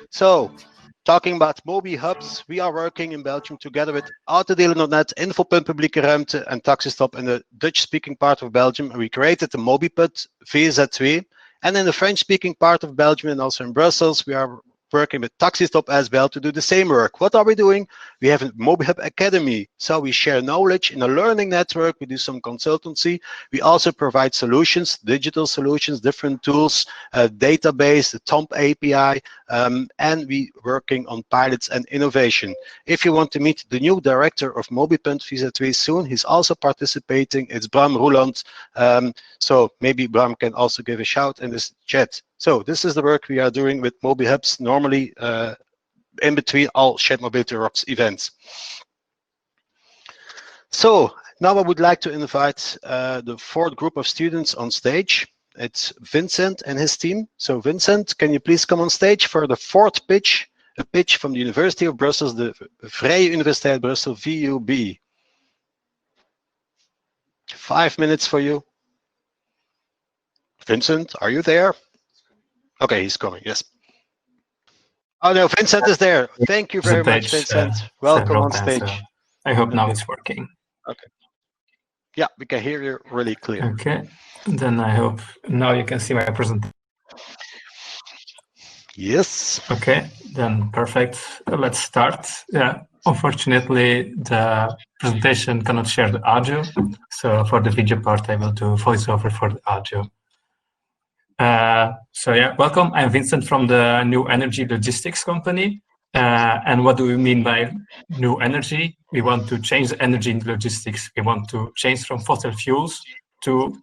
So, talking about Mobihubs, we are working in Belgium together with Autodelen.net, Infopunt Publieke Ruimte, and Taxistop in the Dutch-speaking part of Belgium. We created the Mobiput VZ2, and in the French-speaking part of Belgium and also in Brussels, we are working with Taxistop as well to do the same work. What are we doing? We have a Mobihub Academy. So we share knowledge in a learning network. We do some consultancy. We also provide solutions, digital solutions, different tools, database, the TOMP API, and we working on pilots and innovation. If you want to meet the new director of Mobiput VZ2 soon, he's also participating. It's Bram Roeland. So maybe Bram can also give a shout in this chat. So this is the work we are doing with Mobihubs, normally in between all Shared Mobility Rocks events. So now I would like to invite the fourth group of students on stage. It's Vincent and his team. So Vincent, can you please come on stage for the fourth pitch, a pitch from the University of Brussels, the Vrije Universiteit Brussel, VUB. 5 minutes for you. Vincent, are you there? Okay, he's coming, yes. Oh no, Vincent is there. Thank you very much, Vincent. Welcome on stage. I hope now it's working. Okay. Yeah, we can hear you really clear. Okay, then I hope now you can see my presentation. Yes. Okay, then perfect. Let's start. Yeah, unfortunately, the presentation cannot share the audio. So for the video part, I will do voiceover for the audio. So yeah, welcome. I'm Vincent from the New Energy Logistics Company. And what do we mean by new energy? We want to change the energy in logistics. We want to change from fossil fuels to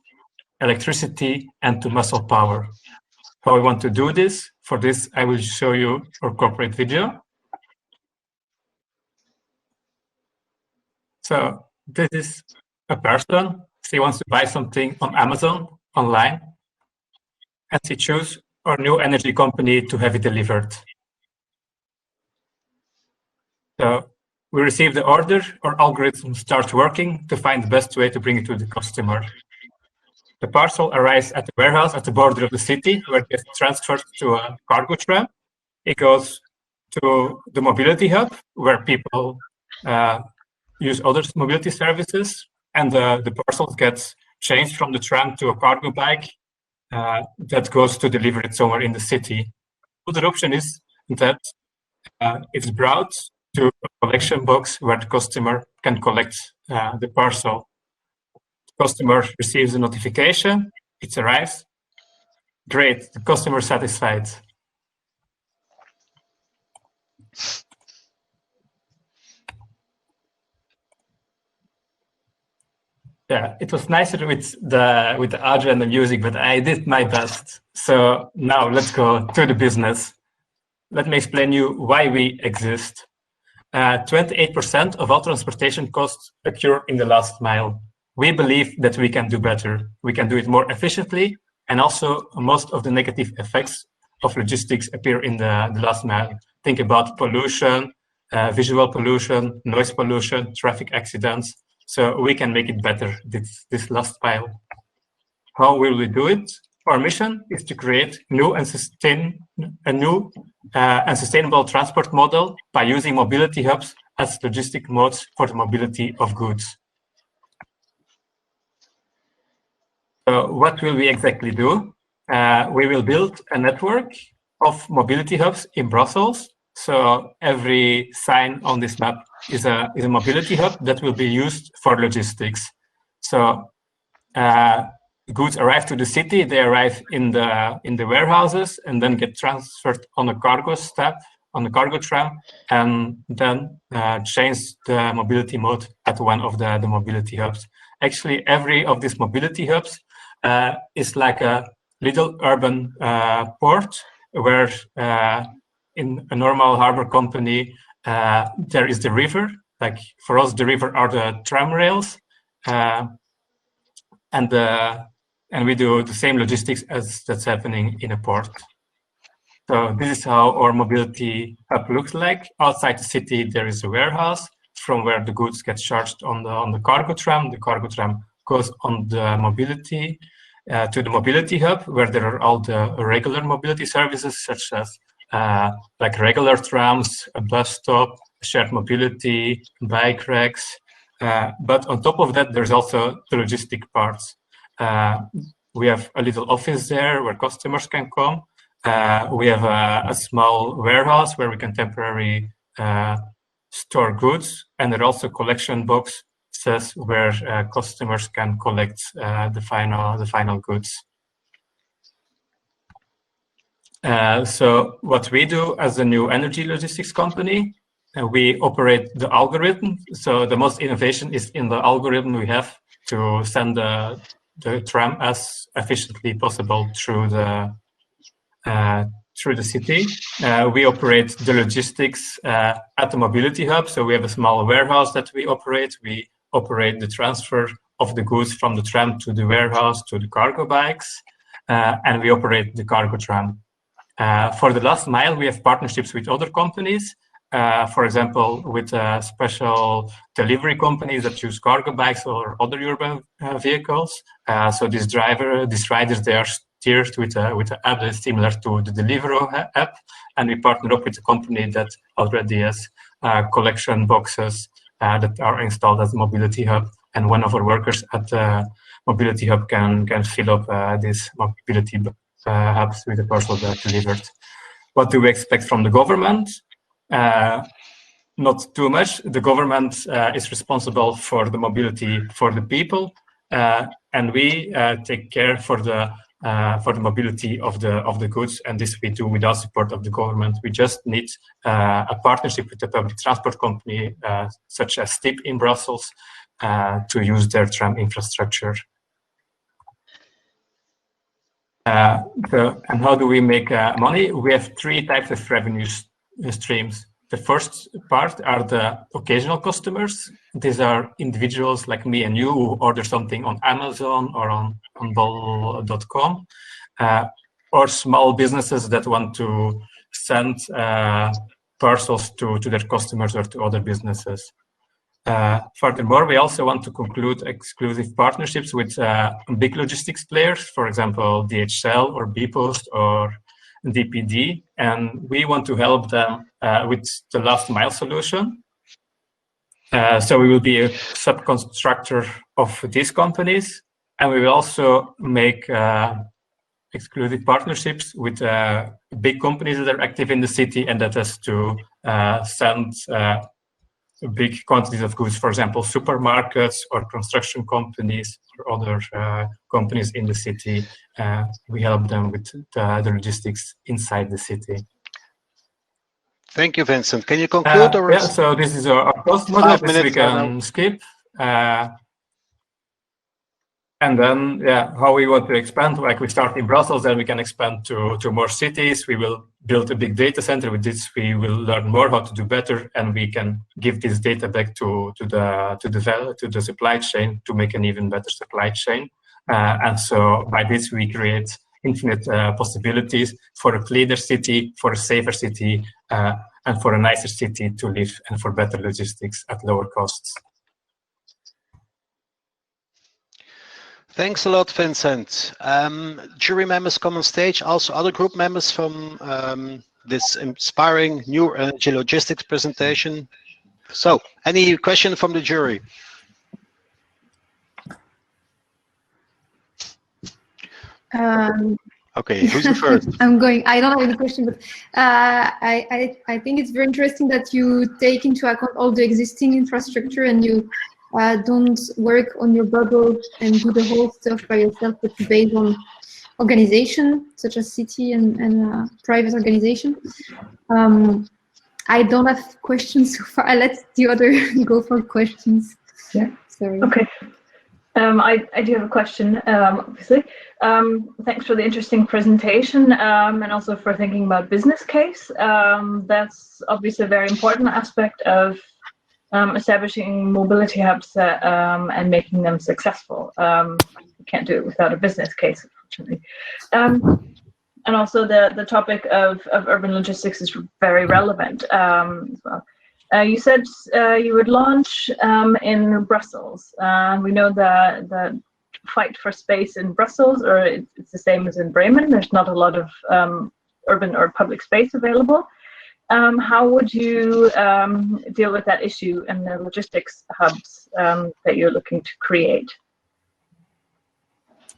electricity and to muscle power. How we want to do this? For this, I will show you our corporate video. So this is a person. She wants to buy something on Amazon online. And she chooses our new energy company to have it delivered. So we receive the order, our algorithm starts working to find the best way to bring it to the customer. The parcel arrives at the warehouse at the border of the city, where it gets transferred to a cargo tram. It goes to the mobility hub, where people use other mobility services, and the parcel gets changed from the tram to a cargo bike that goes to deliver it somewhere in the city. The other option is that it's brought to a collection box where the customer can collect the parcel. The customer receives a notification, it arrives. Great, the customer is satisfied. Yeah, it was nicer with the audio and the music, but I did my best. So now let's go to the business. Let me explain you why we exist. 28% of all transportation costs occur in the last mile. We believe that we can do better. We can do it more efficiently, and also most of the negative effects of logistics appear in the last mile. Think about pollution, visual pollution, noise pollution, traffic accidents. So we can make it better, this last mile. How will we do it? Our mission is to create a new and sustainable transport model by using mobility hubs as logistic modes for the mobility of goods. So what will we exactly do? We will build a network of mobility hubs in Brussels. So every sign on this map is a mobility hub that will be used for logistics. So goods arrive to the city, they arrive in the warehouses and then get transferred on a cargo tram, and then change the mobility mode at one of the mobility hubs. Actually, every of these mobility hubs is like a little urban port where in a normal harbor company, there is the river. Like for us, the river are the tram rails, and we do the same logistics as that's happening in a port. So this is how our mobility hub looks like. Outside the city, there is a warehouse from where the goods get charged on the cargo tram. The cargo tram goes on the mobility to the mobility hub, where there are all the regular mobility services such as like regular trams, a bus stop, shared mobility, bike racks. But on top of that, there's also the logistic parts. We have a little office there where customers can come. We have a small warehouse where we can temporarily store goods, and there are also collection boxes where customers can collect the final goods. So what we do as a new energy logistics company, we operate the algorithm. So the most innovation is in the algorithm we have to send the tram as efficiently possible through the city. We operate the logistics at the mobility hub. So we have a small warehouse that we operate. We operate the transfer of the goods from the tram to the warehouse to the cargo bikes, and we operate the cargo tram. For the last mile, we have partnerships with other companies. For example, with special delivery companies that use cargo bikes or other urban vehicles. So these riders, they are steered with an app that's similar to the Deliveroo app, and we partner up with a company that already has collection boxes that are installed at the mobility hub, and one of our workers at the mobility hub can fill up these mobility hubs with the parcel that delivered. What do we expect from the government? Not too much. The government is responsible for the mobility for the people, and we take care for the mobility of the goods. And this we do without support of the government. We just need a partnership with a public transport company, such as STIP in Brussels, to use their tram infrastructure. And how do we make money? We have three types of revenue streams. The first part are the occasional customers. These are individuals like me and you who order something on Amazon or on bol.com, or small businesses that want to send parcels to their customers or to other businesses. Furthermore, we also want to conclude exclusive partnerships with big logistics players, for example, DHL or bpost or DPD, and we want to help them with the last mile solution. So we will be a subcontractor of these companies, and we will also make exclusive partnerships with big companies that are active in the city and that has to send big quantities of goods, for example, supermarkets or construction companies or other companies in the city. We help them with the logistics inside the city. Thank you, Vincent. Can you conclude? Yeah, so this is our cost model, which we can skip. And then, yeah, how we want to expand, like we start in Brussels, then we can expand to more cities. We will build a big data center. With this, we will learn more how to do better, and we can give this data back to the supply chain to make an even better supply chain. And so by this, we create infinite possibilities for a cleaner city, for a safer city, and for a nicer city to live, and for better logistics at lower costs. Thanks a lot, Vincent. Jury members come on stage, also other group members from this inspiring new energy logistics presentation. So, any question from the jury? Okay, who's the first? I'm going. I don't have any question, but I think it's very interesting that you take into account all the existing infrastructure and you don't work on your bubble and do the whole stuff by yourself, but you base on organization, such as city and private organization. I don't have questions so far. I let the other go for questions. Yeah. Sorry. Okay. I do have a question, obviously. Thanks for the interesting presentation and also for thinking about business case. That's obviously a very important aspect of establishing mobility hubs and making them successful. You can't do it without a business case, unfortunately. And also the topic of urban logistics is very relevant as well. You said you would launch in Brussels. We know the fight for space in Brussels, or it's the same as in Bremen. There's not a lot of urban or public space available. How would you deal with that issue and the logistics hubs that you're looking to create?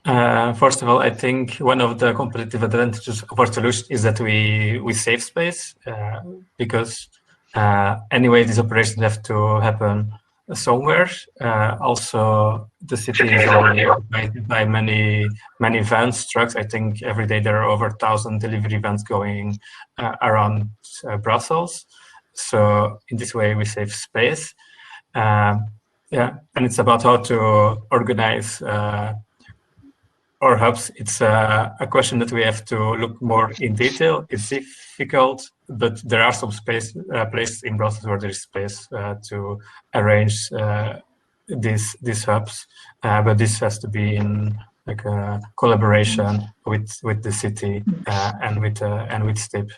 First of all, I think one of the competitive advantages of our solution is that we save space because anyway, these operations have to happen somewhere. Also, the city is already occupied by many vans, trucks. I think every day there are over 1,000 delivery vans going around Brussels. So in this way, we save space. Yeah, and it's about how to organize our hubs. It's a question that we have to look more in detail. It's difficult, but there are some places in Brussels where there is space to arrange these hubs. But this has to be in like a collaboration with the city and with STIP.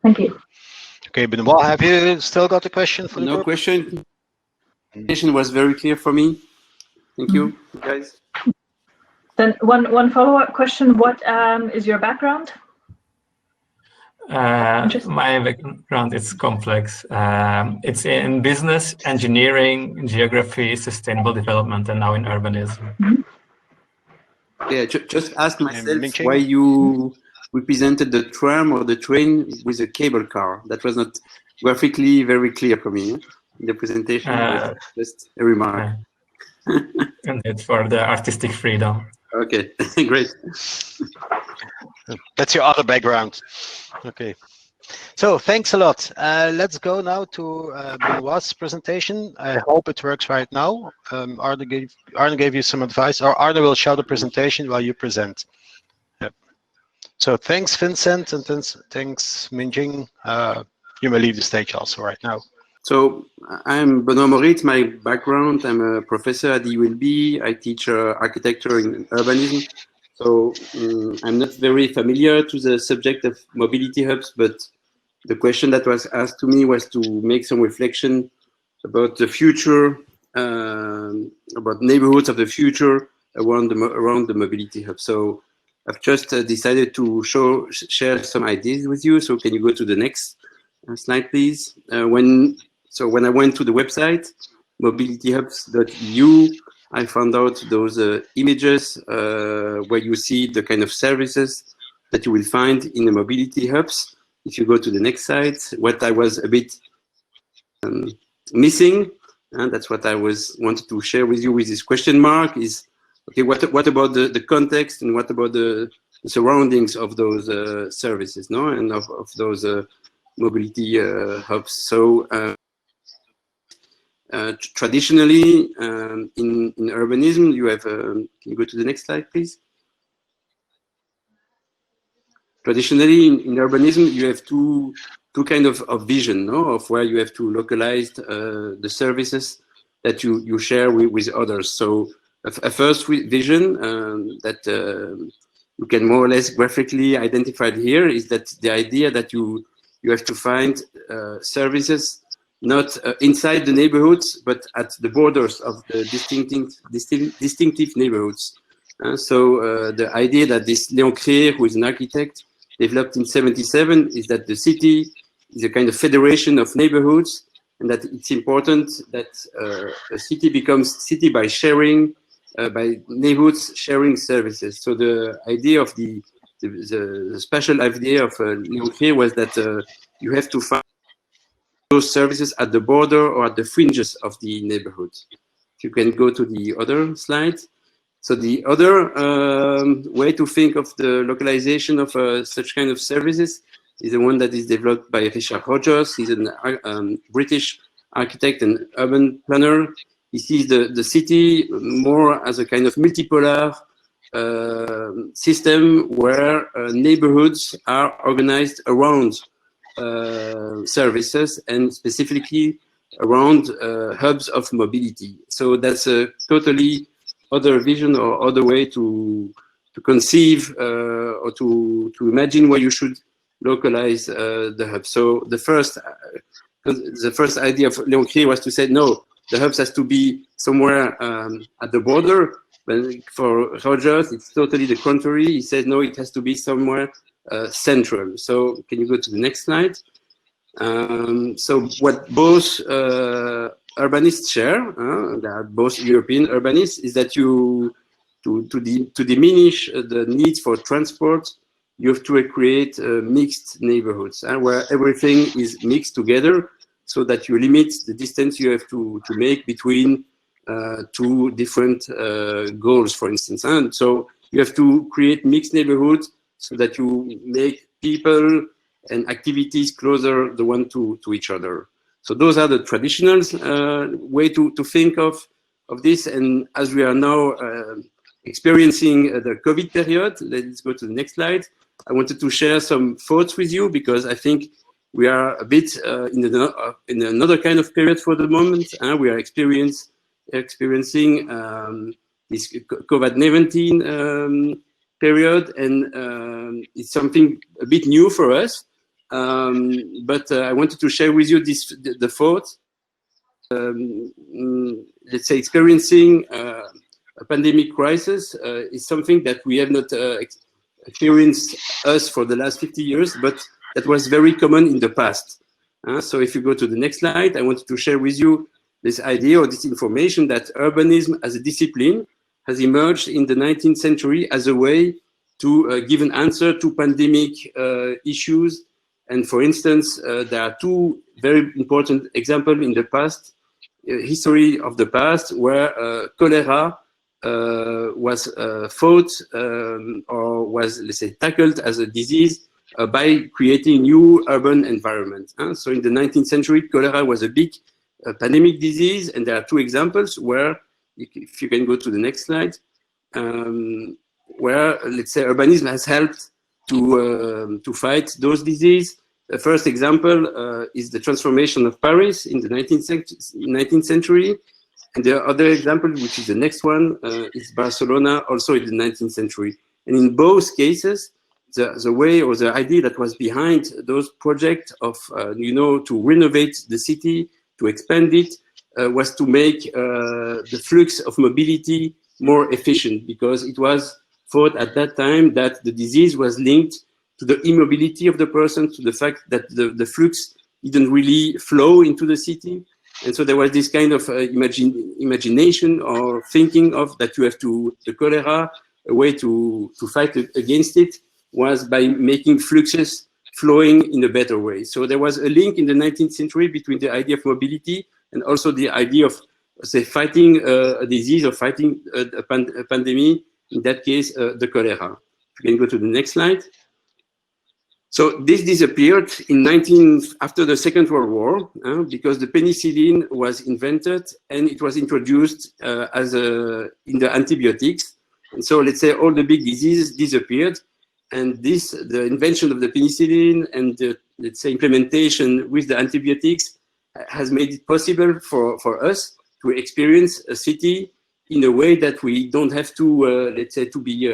Thank you. Okay, Benoit, have you still got a question for the No group? question. The question was very clear for me. Thank you, guys. Then one follow-up question. What is your background? My background is complex. It's in business, engineering, geography, sustainable development, and now in urbanism. Yeah, just ask myself Ming-Ching? why you represented the tram or the train with a cable car. That was not graphically very clear for me in the presentation. Just a remark. And it's for the artistic freedom. Okay, great. That's your other background. Okay. So thanks a lot. Let's go now to Benoit's presentation. I hope it works right now. Arne gave you some advice, or Arne will show the presentation while you present. Yep. So thanks, Vincent, and thanks, Minjing. You may leave the stage also right now. So I'm Benoit Moritz. My background, I'm a professor at the ULB. I teach architecture and urbanism. So I'm not very familiar to the subject of mobility hubs, but the question that was asked to me was to make some reflection about the future, about neighborhoods of the future around the mobility hub. So I've just decided to share some ideas with you. So can you go to the next slide, please? When I went to the website, mobilityhubs.eu, I found out those images where you see the kind of services that you will find in the mobility hubs. If you go to the next slide, what I was a bit missing, and that's what I wanted to share with you with this question mark is, okay, what about the context and what about the surroundings of those services, no, and of those mobility hubs. So traditionally in urbanism, you have, can you go to the next slide, please? Traditionally in urbanism, you have two kind of vision, no, of where you have to localize the services that you share with others. So a first vision that you can more or less graphically identify here is that the idea that you have to find services not inside the neighborhoods, but at the borders of the distinctive neighborhoods. So the idea that this Léon Créer, who is an architect, developed in '77 is that the city is a kind of federation of neighborhoods, and that it's important that a city becomes city by sharing, by neighborhoods sharing services. So the idea of the special idea of Léon Créer was that you have to find those services at the border or at the fringes of the neighborhood. If you can go to the other slide. So the other way to think of the localization of such kind of services is the one that is developed by Richard Rogers. He's a British architect and urban planner. He sees the city more as a kind of multipolar system where neighborhoods are organized around services and specifically around hubs of mobility. So that's a totally other vision or other way to conceive or to imagine where you should localize the hub. So the first idea of Léon Créer was to say, no, the hubs has to be somewhere at the border. But for Rogers, it's totally the contrary. He says, no, it has to be somewhere central. So can you go to the next slide? So what both urbanists share, they are both European urbanists, is that to diminish the need for transport, you have to create mixed neighborhoods where everything is mixed together, so that you limit the distance you have to make between two different goals, for instance. And so you have to create mixed neighborhoods so that you make people and activities closer the one to each other. So those are the traditional way to think of this. And as we are now experiencing the COVID period, let's go to the next slide. I wanted to share some thoughts with you because I think we are a bit in another kind of period for the moment. We are experiencing this COVID-19 period, and it's something a bit new for us. But I wanted to share with you the thought. Let's say experiencing a pandemic crisis is something that we have not experienced us for the last 50 years, but that was very common in the past. So if you go to the next slide, I wanted to share with you this idea or this information that urbanism as a discipline has emerged in the 19th century as a way to give an answer to pandemic issues. And for instance, there are two very important examples in the past, history of the past, where cholera was fought or was, let's say, tackled as a disease by creating new urban environment. So in the 19th century, cholera was a big pandemic disease, and there are two examples where, if you can go to the next slide, where, let's say, urbanism has helped to fight those diseases. The first example is the transformation of Paris in the 19th century. And the other example, which is the next one, is Barcelona, also in the 19th century. And in both cases, the way or the idea that was behind those projects of, to renovate the city, to expand it, was to make the flux of mobility more efficient, because it was thought at that time that the disease was linked to the immobility of the person, to the fact that the flux didn't really flow into the city. And so there was this kind of imagination or thinking of that you have the cholera, a way to fight against it was by making fluxes flowing in a better way. So there was a link in the 19th century between the idea of mobility and also the idea of, say, fighting a disease or fighting a pandemic, in that case, the cholera. You can go to the next slide. So this disappeared after the Second World War, because the penicillin was invented and it was introduced in the antibiotics. And so let's say all the big diseases disappeared, and the invention of the penicillin and the, let's say, implementation with the antibiotics has made it possible for us to experience a city in a way that we don't have to, let's say, to be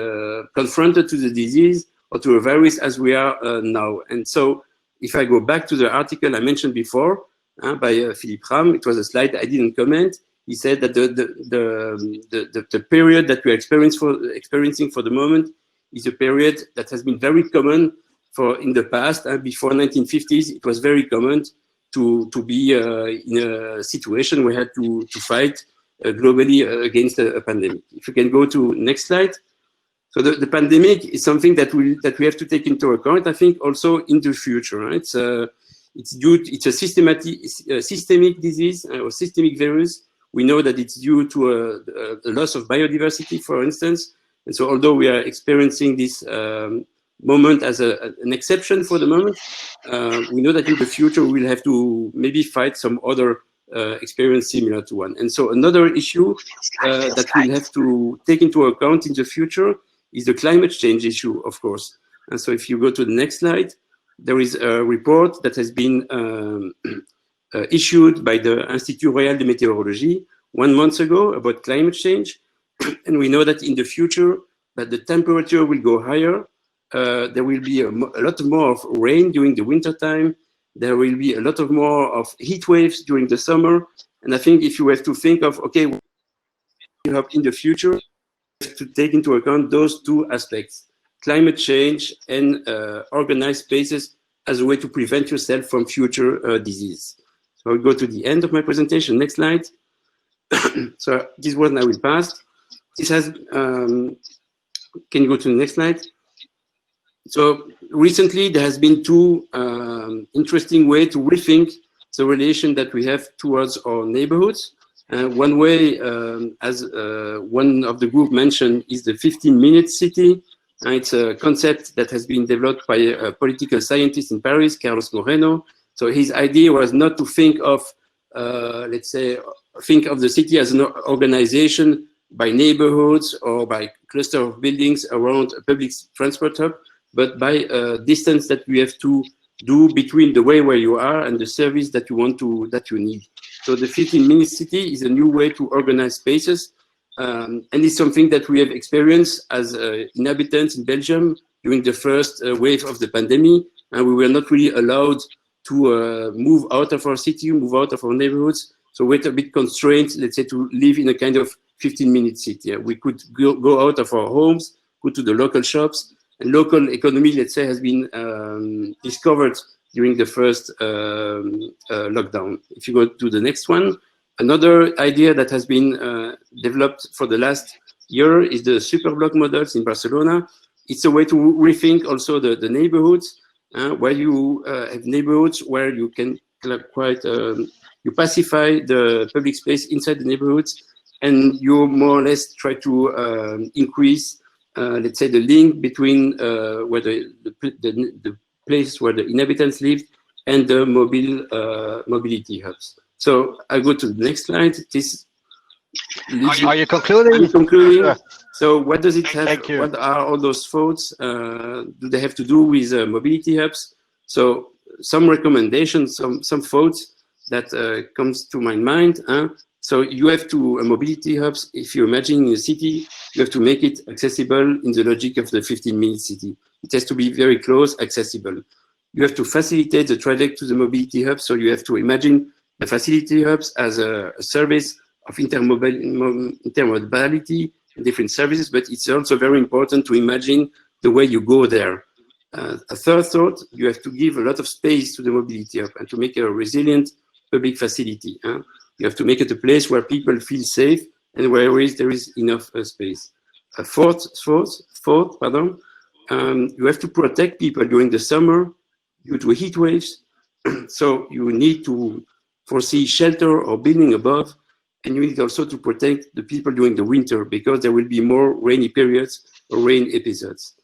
confronted to the disease or to a virus as we are now. And so if I go back to the article I mentioned before by Philippe Ram, it was a slide I didn't comment. He said that the period that we're experiencing for the moment is a period that has been very common in the past. Before 1950s, it was very common to be in a situation where we had to fight globally against a pandemic. If you can go to next slide. So the pandemic is something that we have to take into account, I think, also in the future. Right? It's a systemic disease or systemic virus. We know that it's due to a loss of biodiversity, for instance. And so although we are experiencing this moment as an exception for the moment, we know that in the future we'll have to maybe fight some other experience similar to one. And so another issue that we'll have to take into account in the future is the climate change issue, of course. And so if you go to the next slide, there is a report that has been issued by the Institut Royal de Météorologie 1 month ago about climate change. And we know that in the future, that the temperature will go higher. There will be a lot more of rain during the winter time. There will be a lot of more of heat waves during the summer. And I think if you have to think of, okay, in the future, to take into account those two aspects, climate change and organized spaces as a way to prevent yourself from future disease. So I'll go to the end of my presentation. Next slide. So this one I will pass. This has, can you go to the next slide? So recently there has been two interesting ways to rethink the relation that we have towards our neighborhoods. One way, as one of the group mentioned, is the 15-minute city. It's a concept that has been developed by a political scientist in Paris, Carlos Moreno. So his idea was not to think of, let's say, think of the city as an organization by neighborhoods or by cluster of buildings around a public transport hub, but by a distance that we have to do between the way where you are and the service that you want to, that you need. So the 15-minute city is a new way to organize spaces. And it's something that we have experienced as inhabitants in Belgium during the first wave of the pandemic. And we were not really allowed to move out of our city, move out of our neighborhoods. So we're a bit constrained, let's say, to live in a kind of 15-minute city. We could go out of our homes, go to the local shops, and local economy, let's say, has been discovered during the first lockdown. If you go to the next one, another idea that has been developed for the last year is the Superblock models in Barcelona. It's a way to rethink also the neighborhoods, where you have neighborhoods where you can quite, you pacify the public space inside the neighborhoods, and you more or less try to increase, let's say, the link between where the place where the inhabitants live and the mobility hubs. So I go to the next slide. This are you concluding? I'm concluding. So what does it have? Thank you. What are all those thoughts? Do they have to do with mobility hubs? So some recommendations, some thoughts that comes to my mind. So you have to, mobility hubs, if you imagine a city, you have to make it accessible in the logic of the 15-minute city. It has to be very close, accessible. You have to facilitate the traffic to the mobility hubs. So you have to imagine the facility hubs as a service of intermodality, different services, but it's also very important to imagine the way you go there. A third thought, you have to give a lot of space to the mobility hub and to make a resilient public facility. You have to make it a place where people feel safe and where there is enough space. Fourth, you have to protect people during the summer due to heat waves. So you need to foresee shelter or building above, and you need also to protect the people during the winter because there will be more rainy periods or rain episodes.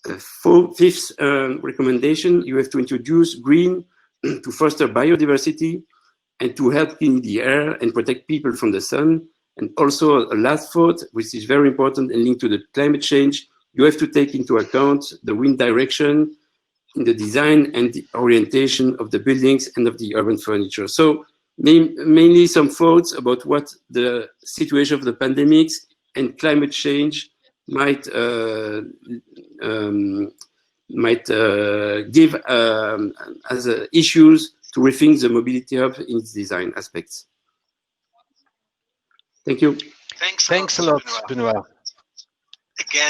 Fifth recommendation, you have to introduce green to foster biodiversity and to help clean the air and protect people from the sun. And also a last thought, which is very important and linked to the climate change, you have to take into account the wind direction in the design and the orientation of the buildings and of the urban furniture. So mainly some thoughts about what the situation of the pandemics and climate change might give as issues to rethink the mobility hub in its design aspects. Thank you. Thanks a lot, Benoit.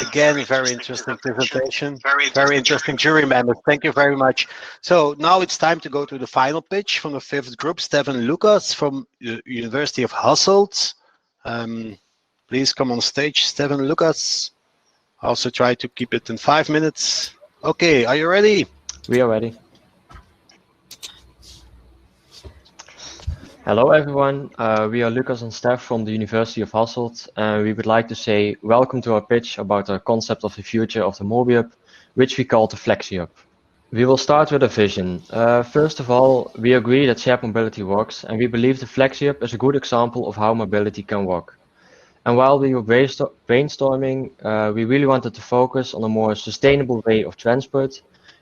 Again, very interesting presentation. Very interesting jury members. Thank you very much. So now it's time to go to the final pitch from the fifth group, Stefan Lucas from the University of Hasselt. Please come on stage, Stefan Lucas. Also try to keep it in 5 minutes. Okay, are you ready? We are ready. Hello everyone, we are Lucas and Steph from the University of Hasselt, and we would like to say welcome to our pitch about our concept of the future of the Mobihub, which we call the Flagship. We will start with a vision. First of all, we agree that shared mobility works, and we believe the Flagship is a good example of how mobility can work. And while we were brainstorming, we really wanted to focus on a more sustainable way of transport,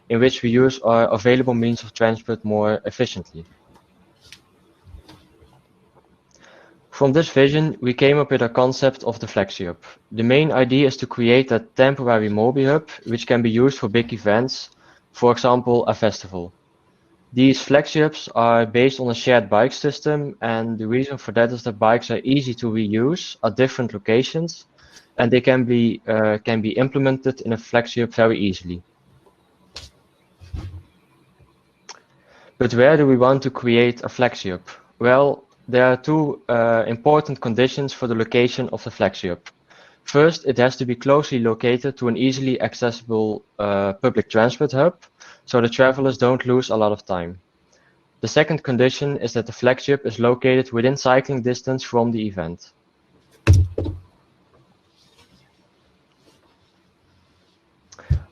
in which we use our available means of transport more efficiently. From this vision, we came up with a concept of the Flagship. The main idea is to create a temporary Mobihub, which can be used for big events, for example, a festival. These flagships are based on a shared bike system, and the reason for that is that bikes are easy to reuse at different locations, and they can be implemented in a Flagship very easily. But where do we want to create a Flagship? Well, there are two important conditions for the location of the Flagship. First, it has to be closely located to an easily accessible public transport hub, so the travelers don't lose a lot of time. The second condition is that the Flagship is located within cycling distance from the event.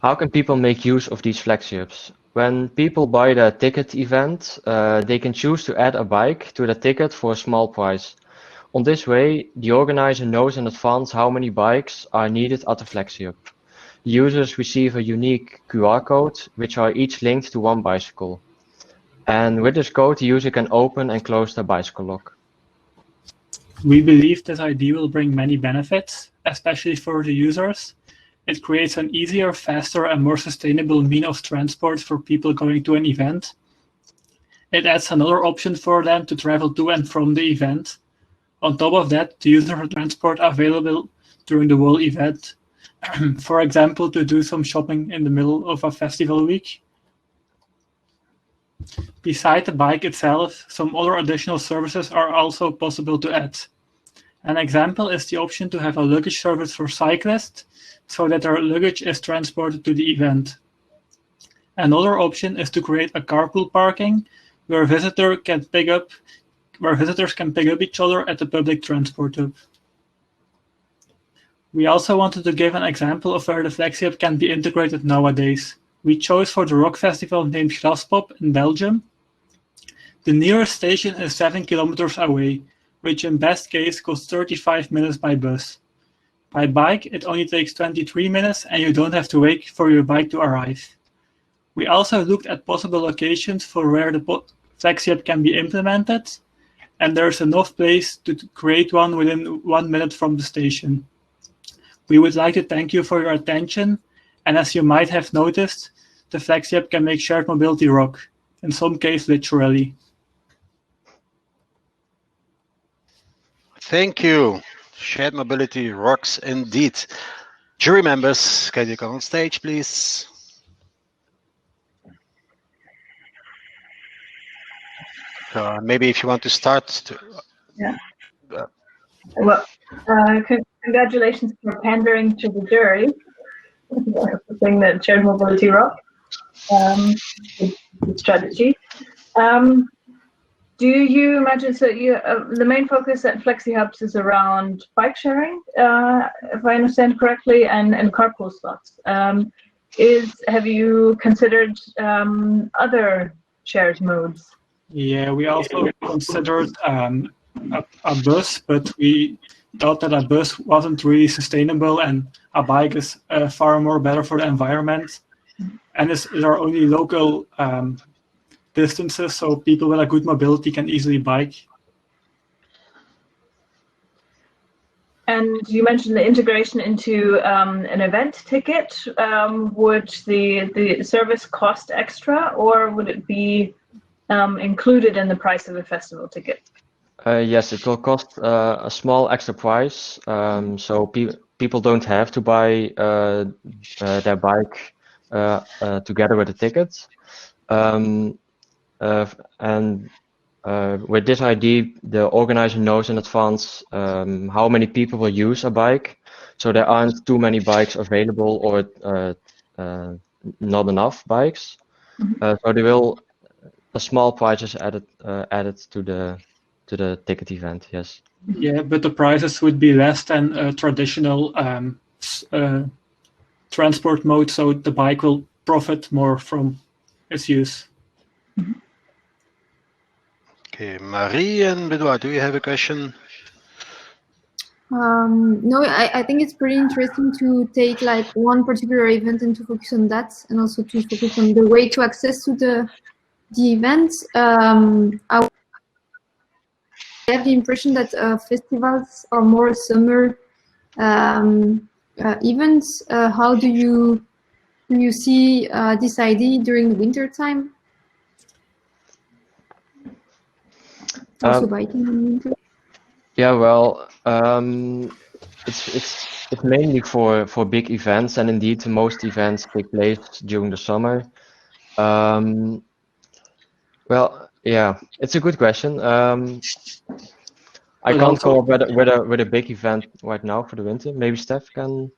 How can people make use of these Flagships? When people buy the ticket event, they can choose to add a bike to the ticket for a small price. On this way, the organizer knows in advance how many bikes are needed at the Flagship. Users receive a unique QR code, which are each linked to one bicycle. And with this code, the user can open and close the bicycle lock. We believe this idea will bring many benefits, especially for the users. It creates an easier, faster, and more sustainable means of transport for people going to an event. It adds another option for them to travel to and from the event. On top of that, the user for transport available during the whole event. For example, to do some shopping in the middle of a festival week. Beside the bike itself, some other additional services are also possible to add. An example is the option to have a luggage service for cyclists, so that their luggage is transported to the event. Another option is to create a carpool parking where visitors can pick up each other at the public transport hub. We also wanted to give an example of where the Flagship can be integrated nowadays. We chose for the rock festival named Graspop in Belgium. The nearest station is 7 kilometers away, which in best case costs 35 minutes by bus. By bike, it only takes 23 minutes and you don't have to wait for your bike to arrive. We also looked at possible locations for where the Flagship can be implemented, and there's enough place to create one within 1 minute from the station. We would like to thank you for your attention, and as you might have noticed, the Flagship can make shared mobility rock, in some cases literally. Thank you. Shared mobility rocks indeed. Jury members, can you come on stage, please? Maybe if you want to start. Yeah. Well, congratulations for pandering to the jury. Saying that shared mobility rock. Good strategy. Do you imagine, so the main focus at FlexiHubs is around bike sharing, if I understand correctly, and carpool slots. Have you considered other shared modes? Yeah, we also considered a bus, but we thought that a bus wasn't really sustainable, and a bike is far more better for the environment. And there are only local distances, so people with a good mobility can easily bike. And you mentioned the integration into an event ticket. Would the service cost extra, or would it be included in the price of a festival ticket? Yes, it will cost a small extra price, so people don't have to buy their bike together with the ticket. And with this idea, the organizer knows in advance how many people will use a bike, so there aren't too many bikes available or not enough bikes. So they will a small price is added to the ticket event. Yes. Yeah, but the prices would be less than a traditional transport mode, so the bike will profit more from its use. Okay, Marie and Benoit, do you have a question? No, I think it's pretty interesting to take like one particular event and to focus on that, and also to focus on the way to access to the event. I have the impression that festivals are more summer events. How do you see this idea during the winter time? Also biking in winter? Yeah, well, It's mainly for big events, and indeed most events take place during the summer. Well, yeah, it's a good question. I But can't also, come up with a big event right now for the winter. Maybe Steph can.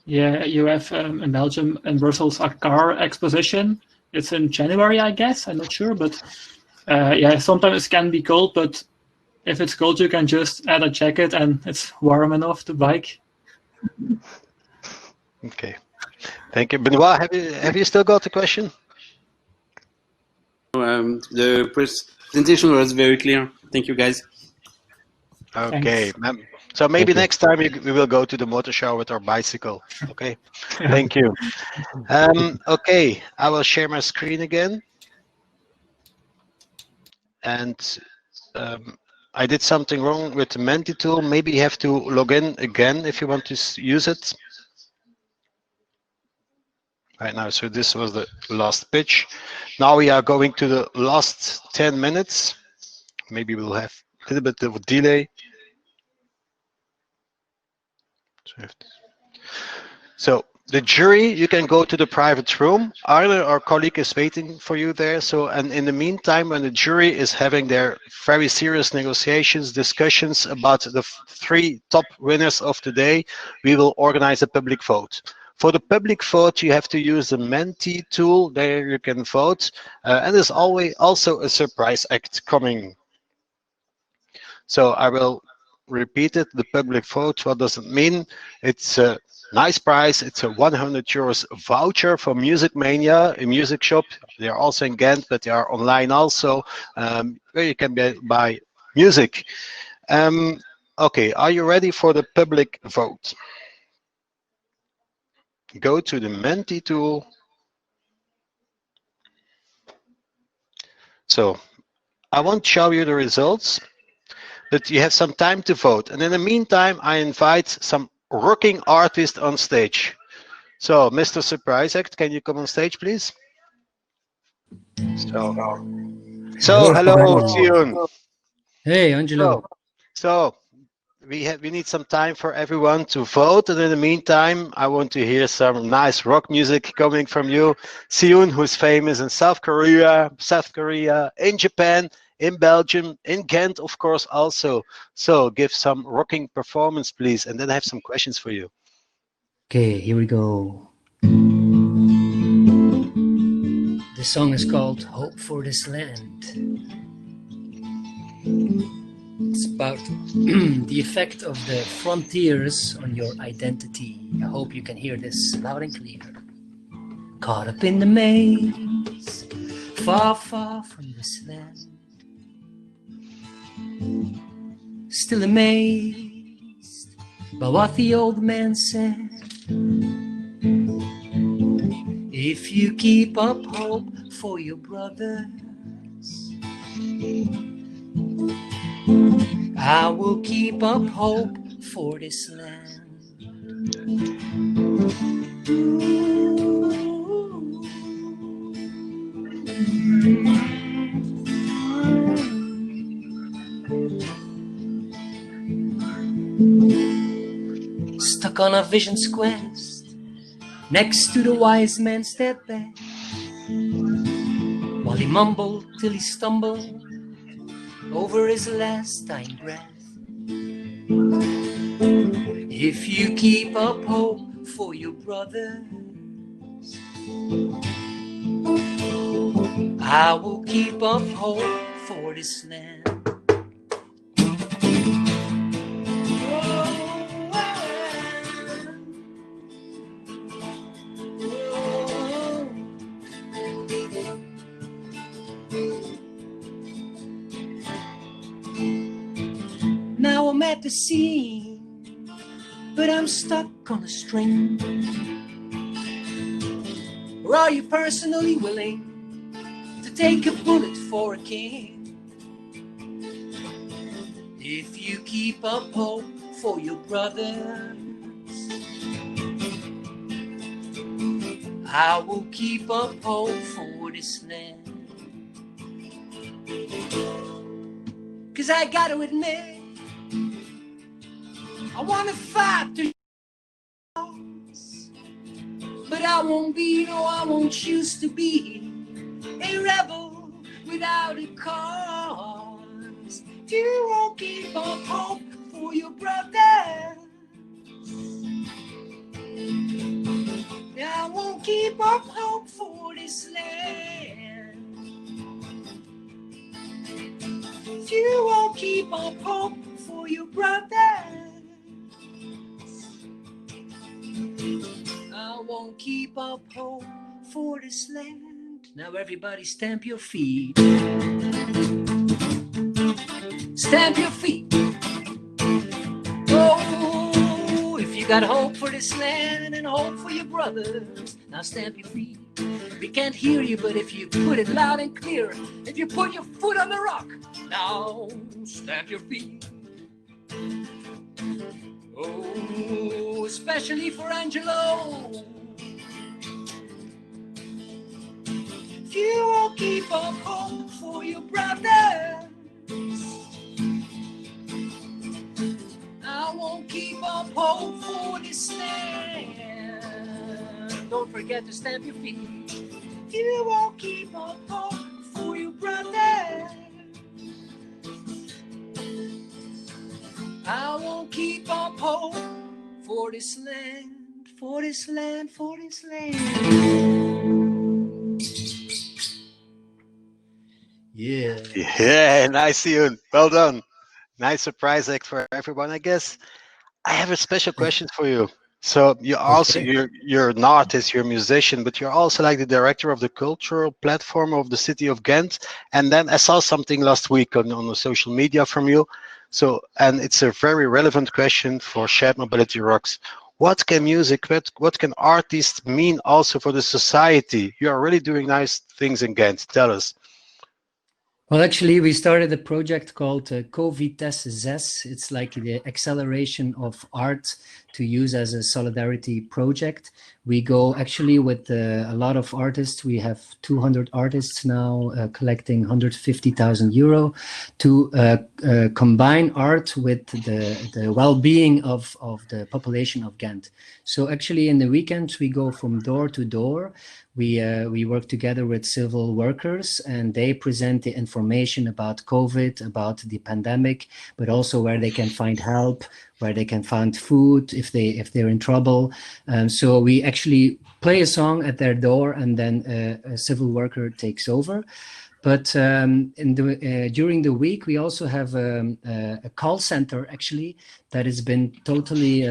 yeah, you have in Belgium and Brussels a car exposition. It's in January, I guess. I'm not sure, but yeah, sometimes it can be cold. But if it's cold, you can just add a jacket, and it's warm enough to bike. Okay. Thank you. Benoit, have you still got the question? The presentation was very clear. Thank you, guys. Okay. Thanks. So maybe Thank you. next time we will go to the motor show with our bicycle. Okay. Thank you. Okay. I will share my screen again. And I did something wrong with the Menti tool. Maybe you have to log in again if you want to use it. Right now, so this was the last pitch. Now we are going to the last 10 minutes. Maybe we'll have a little bit of a delay. So the jury, you can go to the private room. Arne, our colleague, is waiting for you there. So, and in the meantime, when the jury is having their very serious negotiations, discussions about the 3 top winners of the day, we will organize a public vote. For the public vote, you have to use the Menti tool. There you can vote. And there's always also a surprise act coming. So I will repeat it, the public vote. What does it mean? It's a nice prize. It's a 100 euros voucher for Music Mania, a music shop. They're also in Ghent, but they are online also, where you can buy music. Okay, are you ready for the public vote? Go to the Menti tool. So I won't show you the results, but you have some time to vote. And in the meantime, I invite some rocking artists on stage. So, Mr. Surprise Act, can you come on stage, please? So hello, Sion. Hey, Angelo. So we need some time for everyone to vote, and in the meantime, I want to hear some nice rock music coming from you. Sion, who's famous in South Korea, in Japan, in Belgium, in Ghent, of course, also. So give some rocking performance, please, and then I have some questions for you. Okay, here we go. The song is called Hope for This Land. It's about the effect of the frontiers on your identity. I hope you can hear this loud and clear. Caught up in the maze, far, far from this land. Still amazed by what the old man said. If you keep up hope for your brothers, I will keep up hope for this land. Stuck on a vision's quest, next to the wise man stepped back, while he mumbled till he stumbled over his last dying breath. If you keep up hope for your brothers, I will keep up hope for this land. Now I'm at the scene, but I'm stuck on a string. Or are you personally willing to take a bullet for a king? If you keep up hope for your brothers, I will keep up hope for this land. 'Cause I gotta admit, I wanna fight the but I won't be, no, I won't choose to be a rebel without a cause. You won't give up hope for your brother. I won't give up hope for this land. You won't keep up hope for your brother. I won't keep up hope for this land. Now everybody stamp your feet. Stamp your feet. Oh, if you got hope for this land and hope for your brothers, now stamp your feet. We can't hear you, but if you put it loud and clear, if you put your foot on the rock, now stamp your feet. Oh, especially for Angelo. If you won't keep up hope for your brothers, I won't keep up hope for this land. Don't forget to stamp your feet. You won't keep up hope for your brothers. I won't keep up hope for this land, for this land, for this land. Yeah. Yeah, nice, Ian. Well done. Nice surprise act for everyone, I guess. I have a special question for you. So you're an artist, you're a musician, but you're also like the director of the cultural platform of the city of Ghent. And then I saw something last week on the social media from you. So, and it's a very relevant question for Shared Mobility Rocks. What can music, what can artists mean also for the society? You are really doing nice things in Ghent. Tell us. Well, actually, we started a project called Co-Vitesse 6. It's like the acceleration of art to use as a solidarity project. We go actually with a lot of artists. We have 200 artists now collecting 150,000 euro to combine art with the well-being of the population of Ghent. So actually in the weekends, we go from door to door. We work together with civil workers, and they present the information about COVID, about the pandemic, but also where they can find help, where they can find food if they're in trouble. So we actually play a song at their door, and then a civil worker takes over. But during the week, we also have a call center, actually, that has been totally,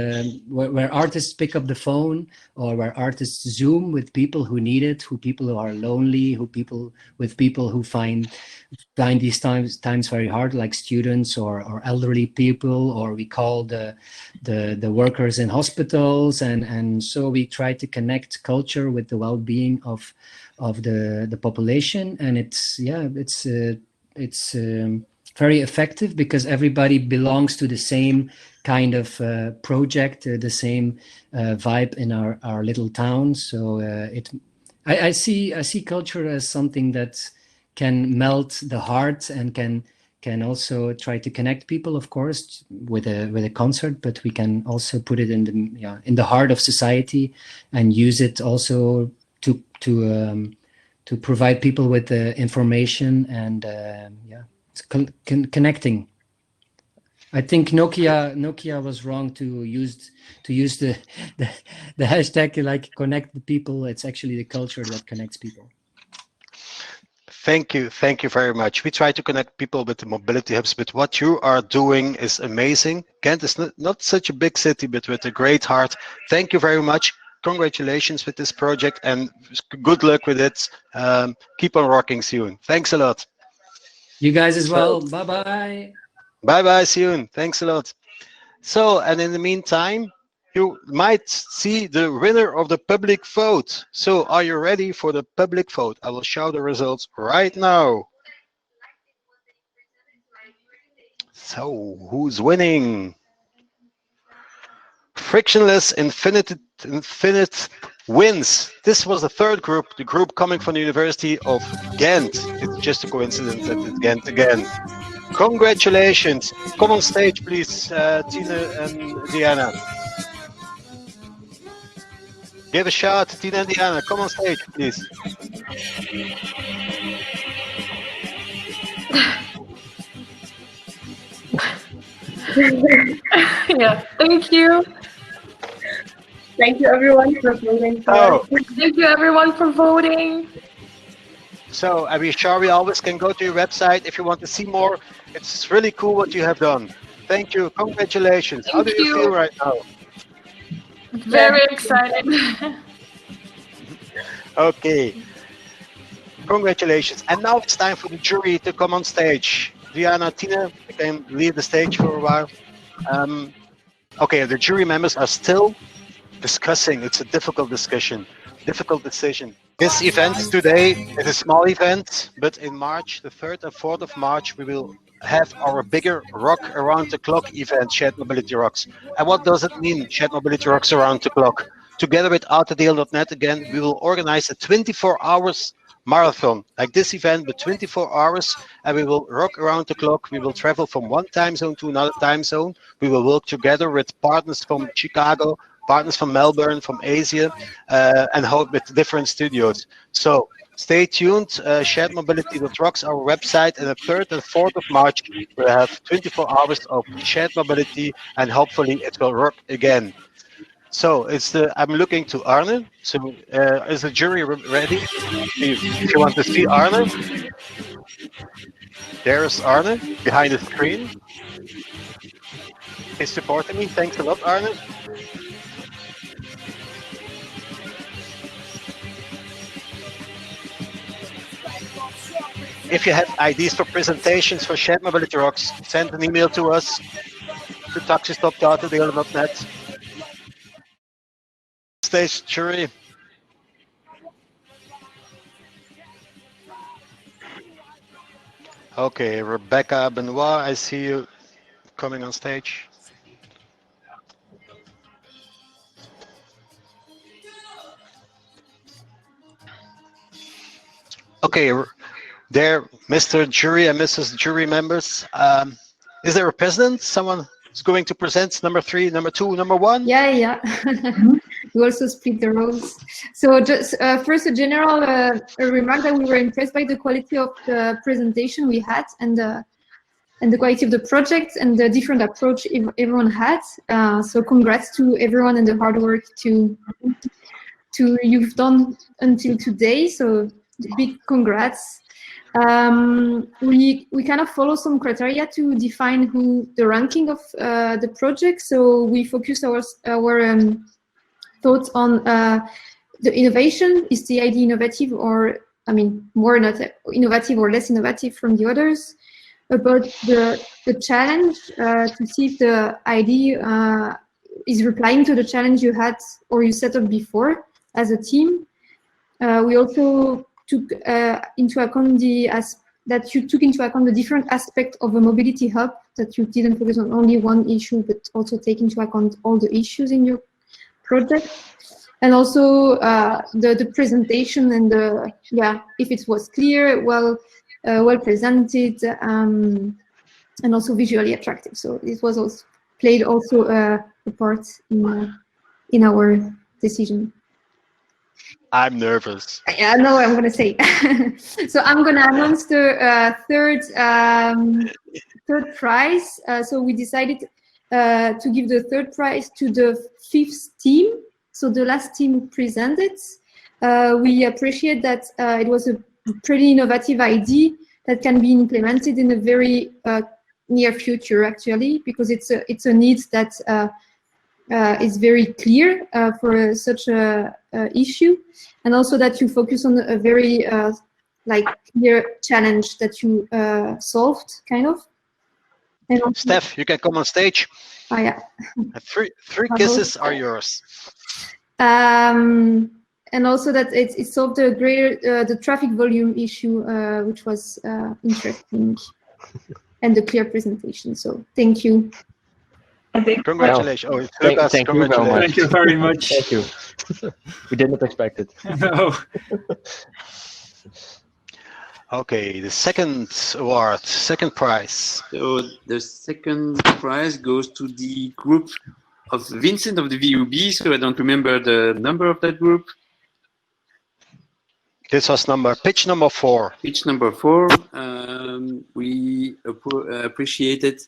where artists pick up the phone, or where artists Zoom with people who need it, people who are lonely, people who find these times very hard, like students or elderly people, or we call the workers in hospitals. And so we try to connect culture with the well-being of the population, and it's very effective because everybody belongs to the same kind of project, the same vibe in our little town. So I see culture as something that can melt the heart and can also try to connect people, of course, with a concert, but we can also put it in the heart of society and use it also to provide people with information and connecting. I think Nokia was wrong to use the hashtag like connect the people. It's actually the culture that connects people. Thank you very much. We try to connect people with the mobility hubs, but what you are doing is amazing. Ghent is not such a big city, but with a great heart. Thank you very much. Congratulations with this project and good luck with it. Keep on rocking soon. Thanks a lot. You guys as well. Bye-bye. Bye-bye, soon. Thanks a lot. So, and in the meantime, you might see the winner of the public vote. So are you ready for the public vote? I will show the results right now. So who's winning? Frictionless Infinite wins. This was the third group, the group coming from the University of Ghent. It's just a coincidence that it's Ghent again. Congratulations. Come on stage, please, Tina and Diana. Give a shout, Tina and Diana. Come on stage, please. Yeah, thank you. Thank you everyone for voting. Thank you everyone for voting. So are we sure we always can go to your website if you want to see more? It's really cool what you have done. Thank you. Congratulations. How do you feel right now? Very excited. Okay. Congratulations. And now it's time for the jury to come on stage. Diana, Tina, you can leave the stage for a while. Okay, the jury members are still discussing. It's a difficult discussion, difficult decision. This event today is a small event, but in March, the 3rd and 4th of March, we will have our bigger Rock Around the Clock event, Shared Mobility Rocks. And what does it mean, Shared Mobility Rocks Around the Clock? Together with Autodeel.net again, we will organize a 24 hours marathon, like this event, but 24 hours, and we will rock around the clock. We will travel from one time zone to another time zone. We will work together with partners from Chicago, partners from Melbourne, from Asia, and hold with different studios. So stay tuned. SharedMobility.rocks, our website, and the 3rd and 4th of March, we'll have 24 hours of shared mobility, and hopefully it will rock again. So it's I'm looking to Arne. So is the jury ready? If you want to see Arne, there's Arne behind the screen. He's supporting me. Thanks a lot, Arne. If you have ideas for presentations for Shared Mobility Rocks, send an email to us to taxistop.autodeel.net. Stage jury. Okay, Rebecca Benoit, I see you coming on stage. Okay, there, Mr. Jury and Mrs. Jury members. Is there a president? Someone who's going to present number 3, number 2, number 1? Yeah. We also split the roles. So just first a general remark that we were impressed by the quality of the presentation we had and the quality of the project and the different approach everyone had. So congrats to everyone and the hard work you've done until today. So big congrats. We kind of follow some criteria to define the ranking of the project. So we focus our thoughts on the innovation. Is the idea innovative, or more not innovative or less innovative from the others? About the challenge, to see if the idea is replying to the challenge you had or you set up before as a team. We also took into account that you took into account the different aspects of a mobility hub, that you didn't focus on only one issue, but also take into account all the issues in your project. And also the presentation and if it was clear, well presented, and also visually attractive. So it was also played a part in our decision. I'm nervous. I know what I'm going to say. So I'm going to announce the third prize. So we decided to give the third prize to the 5th team. So the last team who presented. We appreciate that it was a pretty innovative idea that can be implemented in a very near future, actually, because it's a need that is very clear for such a issue, and also that you focus on a very clear challenge that you solved, kind of. And also, Steph, you can come on stage. Oh yeah. Three kisses are yours. And also that it solved the traffic volume issue, which was interesting, and the clear presentation. So thank you. Congratulations. Well, Oh, Lucas, thank you very much. Thank you very much. Thank you. We didn't expect it. No. Okay, the second award, second prize. So the second prize goes to the group of Vincent of the VUB. So I don't remember the number of that group. This was pitch number 4. Pitch number 4. We appreciated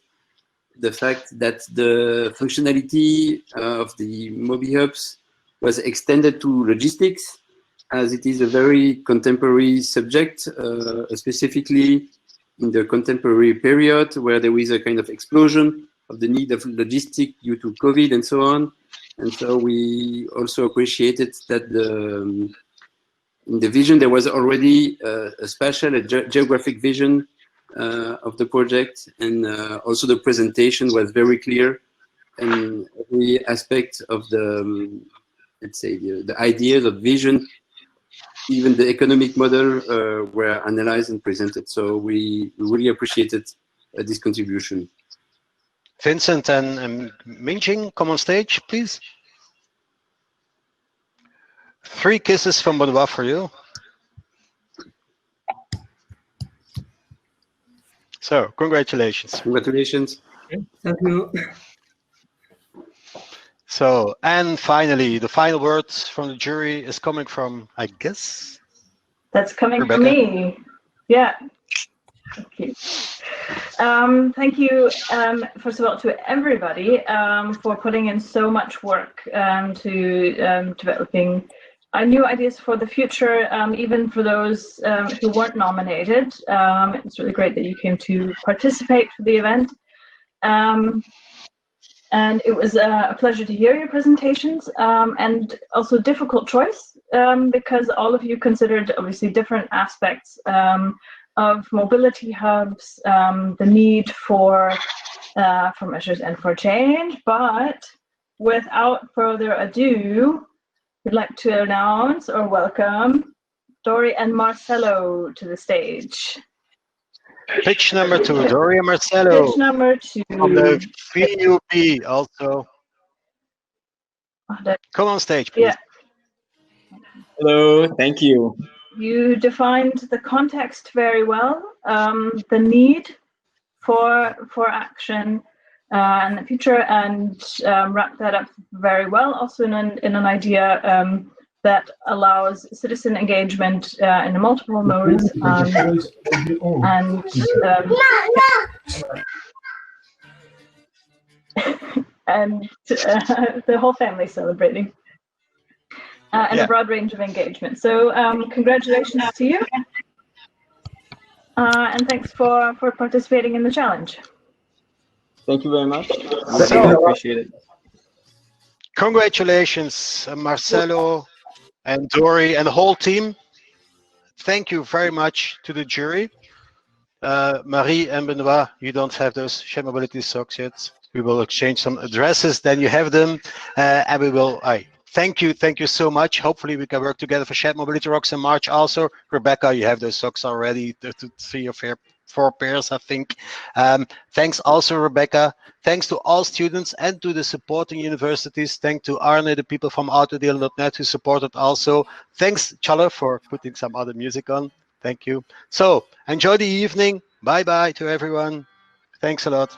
the fact that the functionality of the Mobihubs was extended to logistics, as it is a very contemporary subject, specifically in the contemporary period where there is a kind of explosion of the need of logistics due to COVID and so on. And so we also appreciated that in the vision there was already a spatial, geographic vision of the project, and also the presentation was very clear, and every aspect of the, let's say, the ideas of vision, even the economic model were analyzed and presented. So we really appreciated this contribution. Vincent and Mingjing, come on stage, please. 3 kisses from Benoit for you. So, congratulations. Congratulations. Thank you. So, and finally, the final word from the jury is coming from, I guess, That's coming Rebecca. from me. Yeah. Thank you. Thank you, first of all, to everybody for putting in so much work to developing new ideas for the future, even for those who weren't nominated. It's really great that you came to participate for the event. And it was a pleasure to hear your presentations, and also a difficult choice, because all of you considered obviously different aspects of mobility hubs, the need for measures and for change. But without further ado, we'd like to announce or welcome Dori and Marcelo to the stage. pitch number 2, Dori and Marcelo. Pitch number 2. From the VUB also. Come on stage, please. Yeah. Hello, thank you. You defined the context very well, the need for action in the future, and wrapped that up very well, also in an idea that allows citizen engagement in multiple modes, and the whole family celebrating. And a broad range of engagement. So congratulations to you. And thanks for participating in the challenge. Thank you very much. I really appreciate it. Congratulations, Marcelo and Dori and the whole team. Thank you very much to the jury. Marie and Benoit, you don't have those shared mobility socks yet. We will exchange some addresses, then you have them, and we will. Thank you so much. Hopefully we can work together for Shared Mobility Rocks in March also. Rebecca, you have those socks already, 3 or 4 pairs, I think. Thanks also, Rebecca. Thanks to all students and to the supporting universities. Thanks to Arne, the people from Autodelen.net who supported also. Thanks, Challe, for putting some other music on. Thank you. So, enjoy the evening. Bye-bye to everyone. Thanks a lot.